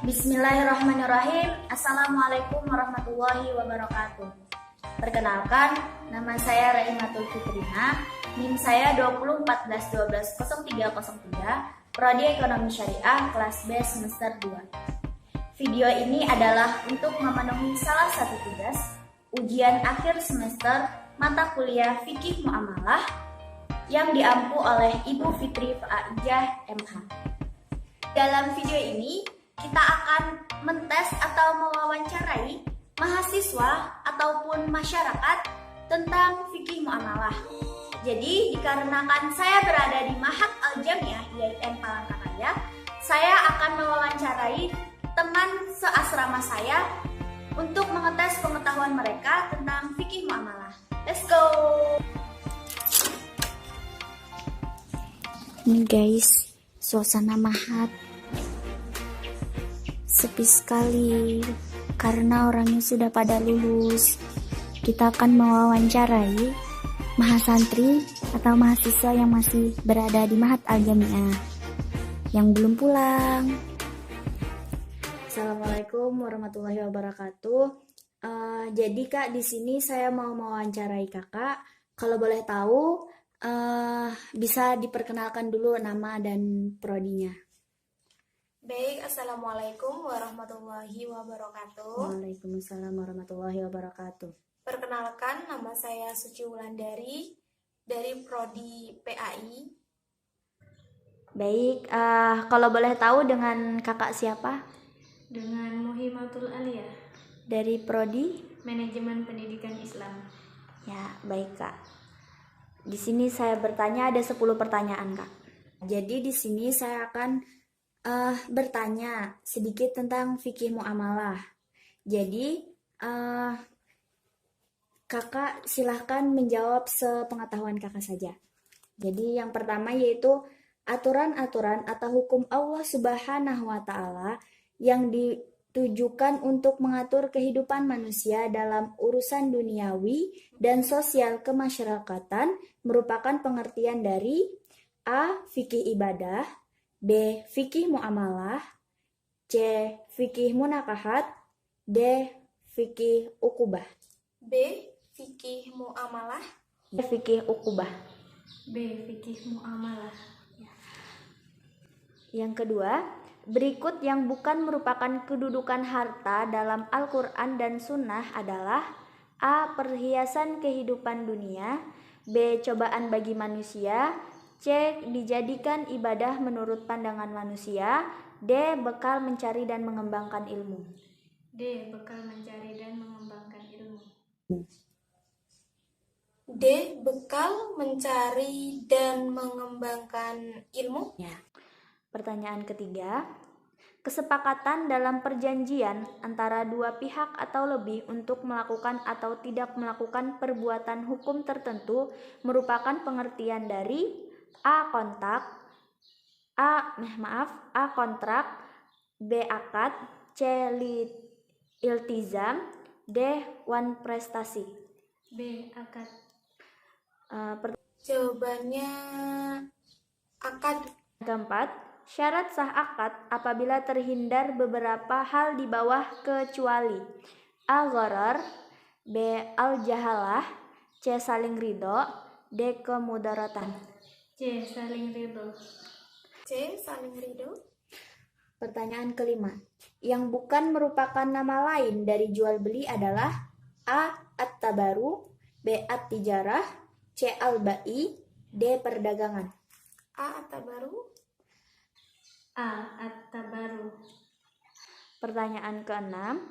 Bismillahirrahmanirrahim. Assalamualaikum warahmatullahi wabarakatuh. Perkenalkan, nama saya Raimatul Fitrina, NIM saya 2014120303, Prodi Ekonomi Syariah, kelas B semester 2. Video ini adalah untuk memenuhi salah satu tugas ujian akhir semester mata kuliah Fikih Muamalah yang diampu oleh Ibu Fitri Faijah MH. Dalam video ini, kita akan mentes atau mewawancarai mahasiswa ataupun masyarakat tentang fikih muamalah. Jadi, dikarenakan saya berada di Mahat Al-Jamiah IAIN Palangkaraya, saya akan mewawancarai teman seasrama saya untuk mengetes pengetahuan mereka tentang fikih muamalah. Let's go! Ini guys, suasana Mahat sepi sekali karena orangnya sudah pada lulus. Kita akan mewawancarai mahasantri atau mahasiswa yang masih berada di Mahat Al-Jamiah yang belum pulang. Assalamualaikum warahmatullahi wabarakatuh. Jadi Kak, di sini saya mau mewawancarai Kakak. Kalau boleh tahu, bisa diperkenalkan dulu nama dan prodinya. Baik, Assalamualaikum warahmatullahi wabarakatuh. Waalaikumsalam warahmatullahi wabarakatuh. Perkenalkan, nama saya Suci Wulandari dari Prodi PAI. Baik, kalau boleh tahu dengan Kakak siapa? Dengan Muhimatul Aliyah Dari prodi? Manajemen Pendidikan Islam. Ya, baik Kak. Di sini saya bertanya ada 10 pertanyaan Kak. Jadi di sini saya akan bertanya sedikit tentang fikih muamalah. Jadi Kakak silahkan menjawab sepengetahuan Kakak saja. Jadi yang pertama yaitu aturan-aturan atau hukum Allah Subhanahu wa Ta'ala yang ditujukan untuk mengatur kehidupan manusia dalam urusan duniawi dan sosial kemasyarakatan merupakan pengertian dari A. Fikih ibadah, B. Fikih muamalah, C. Fikih munakahat, D. Fikih ukubah. B. Fikih muamalah. D. Fikih ukubah. B. Fikih muamalah. Yang kedua, berikut yang bukan merupakan kedudukan harta dalam Al-Quran dan Sunnah adalah A. Perhiasan kehidupan dunia, B. Cobaan bagi manusia, C. Dijadikan ibadah menurut pandangan manusia, D. Bekal mencari dan mengembangkan ilmu. D. Bekal mencari dan mengembangkan ilmu. D. Bekal mencari dan mengembangkan ilmu. Ya. Pertanyaan ketiga, kesepakatan dalam perjanjian antara dua pihak atau lebih untuk melakukan atau tidak melakukan perbuatan hukum tertentu merupakan pengertian dari A. Kontrak, B. Akad, C. Iltizam, D. Wan prestasi. B. Akad. Jawabannya akad. Keempat, syarat sah akad apabila terhindar beberapa hal di bawah kecuali A. Gharar, B. Al-jahalah, C. Saling ridho, D. Kemudaratan. C. Saling ridho. C. Saling ridho. Pertanyaan kelima, yang bukan merupakan nama lain dari jual beli adalah A. At-tabaru, B. At-tijarah, C. Al-ba'i, D. Perdagangan. A. At-tabaru. A. At-tabaru. Pertanyaan keenam,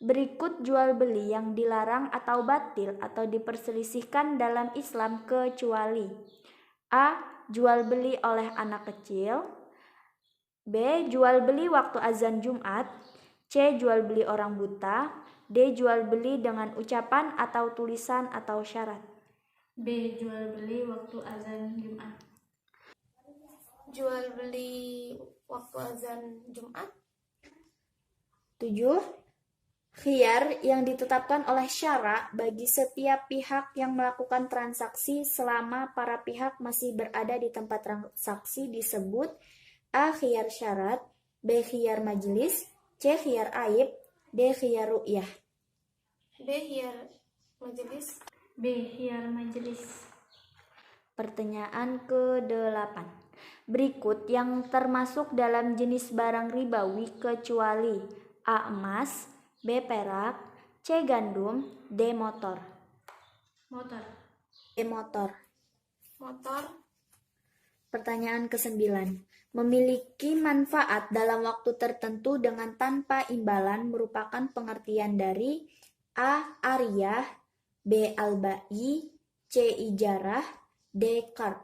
berikut jual beli yang dilarang atau batil atau diperselisihkan dalam Islam kecuali A. Jual beli oleh anak kecil, B. Jual beli waktu azan Jumat, C. Jual beli orang buta, D. Jual beli dengan ucapan atau tulisan atau syarat. B. Jual beli waktu azan Jumat. Jual beli waktu azan Jumat. 7. Khiyar yang ditetapkan oleh syara bagi setiap pihak yang melakukan transaksi selama para pihak masih berada di tempat transaksi disebut A. Khiyar syarat, B. Khiyar majelis, C. Khiyar aib, D. Khiyar ru'yah. D. Khiyar majelis. B. Khiyar majelis. Pertanyaan ke-8. Berikut yang termasuk dalam jenis barang ribawi kecuali A. Emas, B. Perak, C. Gandum, D. Motor. Motor. D. Motor. Motor. Pertanyaan ke-9. Memiliki manfaat dalam waktu tertentu dengan tanpa imbalan merupakan pengertian dari A. Ariyah, B. Albai, C. Ijarah, D. Qard.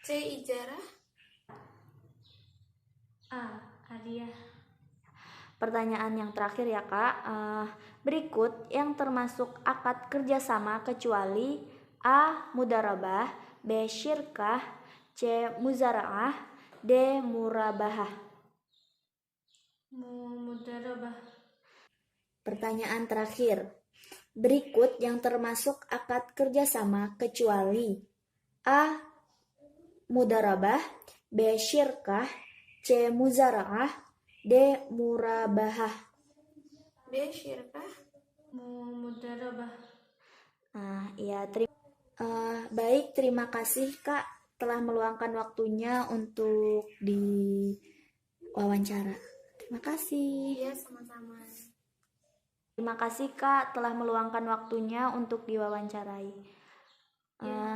C. Ijarah. A. Hadiah. Pertanyaan yang terakhir ya Kak. Berikut yang termasuk akad kerjasama kecuali A. Mudarabah, B. Syirkah, C. Muzara'ah, D. Murabahah. Mudarabah. Pertanyaan terakhir. Berikut yang termasuk akad kerjasama kecuali A. Mudarabah, B. Syirkah, C. Muzara'ah, D. Murabahah. D. Syirkah. Mudarabah. Ya, baik, terima kasih Kak telah meluangkan waktunya untuk diwawancara. Terima kasih. Iya, sama-sama. Terima kasih Kak telah meluangkan waktunya untuk diwawancarai.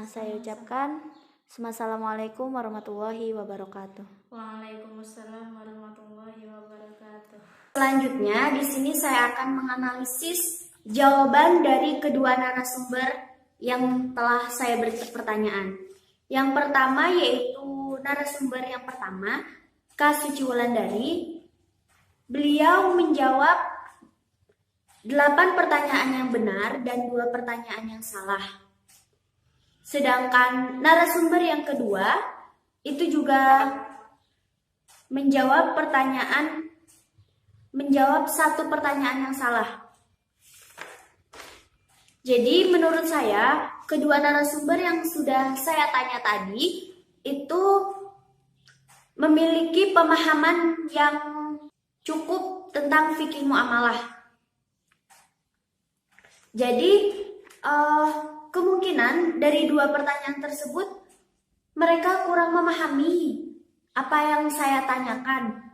Saya ucapkan Assalamualaikum warahmatullahi wabarakatuh. Waalaikumsalam warahmatullahi wabarakatuh. Selanjutnya, di sini saya akan menganalisis jawaban dari kedua narasumber yang telah saya beri pertanyaan. Yang pertama yaitu narasumber yang pertama, Kak Suci Wulandari. Beliau menjawab 8 pertanyaan yang benar dan 2 pertanyaan yang salah. Sedangkan narasumber yang kedua itu juga menjawab 1 pertanyaan yang salah. Jadi menurut saya, kedua narasumber yang sudah saya tanya tadi itu memiliki pemahaman yang cukup tentang fikih muamalah. Jadi kemungkinan dari 2 pertanyaan tersebut mereka kurang memahami apa yang saya tanyakan.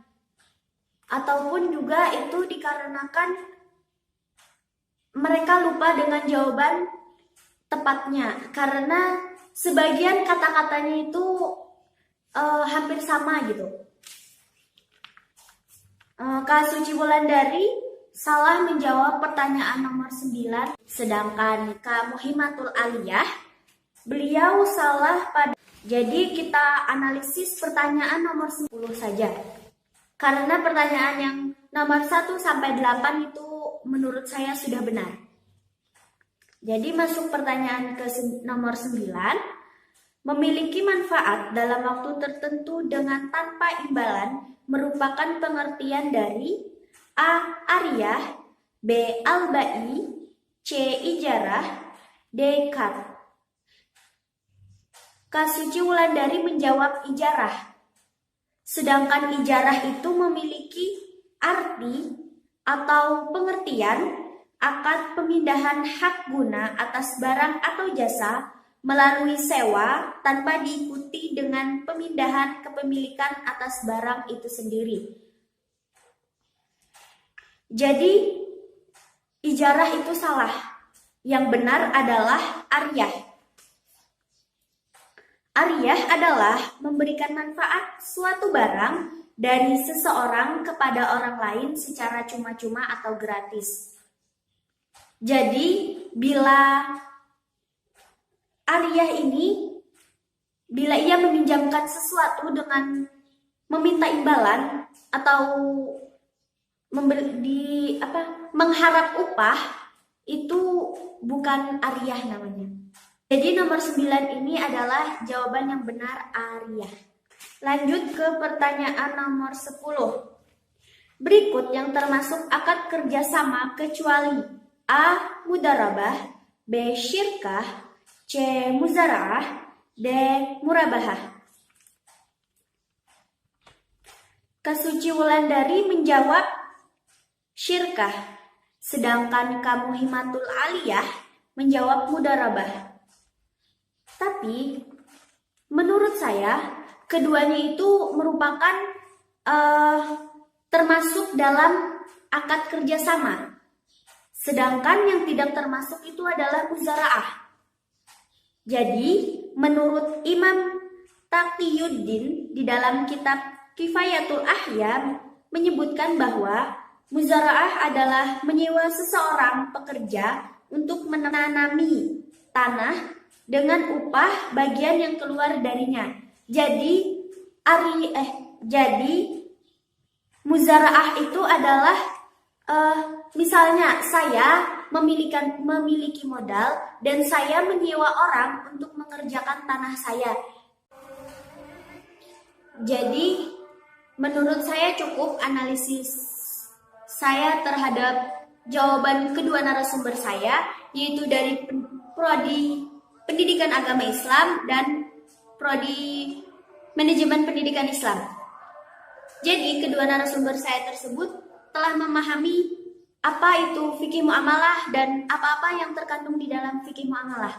Ataupun juga itu dikarenakan mereka lupa dengan jawaban tepatnya. Karena sebagian kata-katanya itu hampir sama gitu. Kak Suci Wulandari salah menjawab pertanyaan nomor 9. Sedangkan Kak Muhimatul Aliyah, beliau salah pada. Jadi kita analisis pertanyaan nomor 10 saja. Karena pertanyaan yang nomor 1 sampai 8 itu menurut saya sudah benar. Jadi masuk pertanyaan ke nomor 9. Memiliki manfaat dalam waktu tertentu dengan tanpa imbalan merupakan pengertian dari A. Ariyah, B. Albai, C. Ijarah, D. Qard. Kak Suci Wulandari menjawab ijarah. Sedangkan ijarah itu memiliki arti atau pengertian akad pemindahan hak guna atas barang atau jasa melalui sewa tanpa diikuti dengan pemindahan kepemilikan atas barang itu sendiri. Jadi ijarah itu salah. Yang benar adalah ariyah. Ariyah adalah memberikan manfaat suatu barang dari seseorang kepada orang lain secara cuma-cuma atau gratis. Jadi, bila ariyah ini, bila ia meminjamkan sesuatu dengan meminta imbalan atau mengharap upah, itu bukan ariyah namanya. Jadi nomor 9 ini adalah jawaban yang benar ariyah. Lanjut ke pertanyaan nomor 10. Berikut yang termasuk akad kerjasama kecuali A. Mudarabah, B. Syirkah, C. Muzara'ah, D. Murabahah. Kak Suci Wulandari menjawab syirkah, sedangkan kamu himatul aliyah menjawab mudharabah. Tapi menurut saya keduanya itu merupakan termasuk dalam akad kerjasama. Sedangkan yang tidak termasuk itu adalah muzaraah. Jadi menurut Imam Taqiyuddin di dalam kitab Kifayatul Ahya menyebutkan bahwa muzaraah adalah menyewa seseorang pekerja untuk menanami tanah dengan upah bagian yang keluar darinya. Jadi muzaraah itu adalah misalnya saya memiliki modal dan saya menyewa orang untuk mengerjakan tanah saya. Jadi menurut saya cukup analisis saya terhadap jawaban kedua narasumber saya, yaitu dari prodi Pendidikan Agama Islam dan prodi Manajemen Pendidikan Islam. Jadi kedua narasumber saya tersebut telah memahami apa itu fikih muamalah dan apa-apa yang terkandung di dalam fikih muamalah.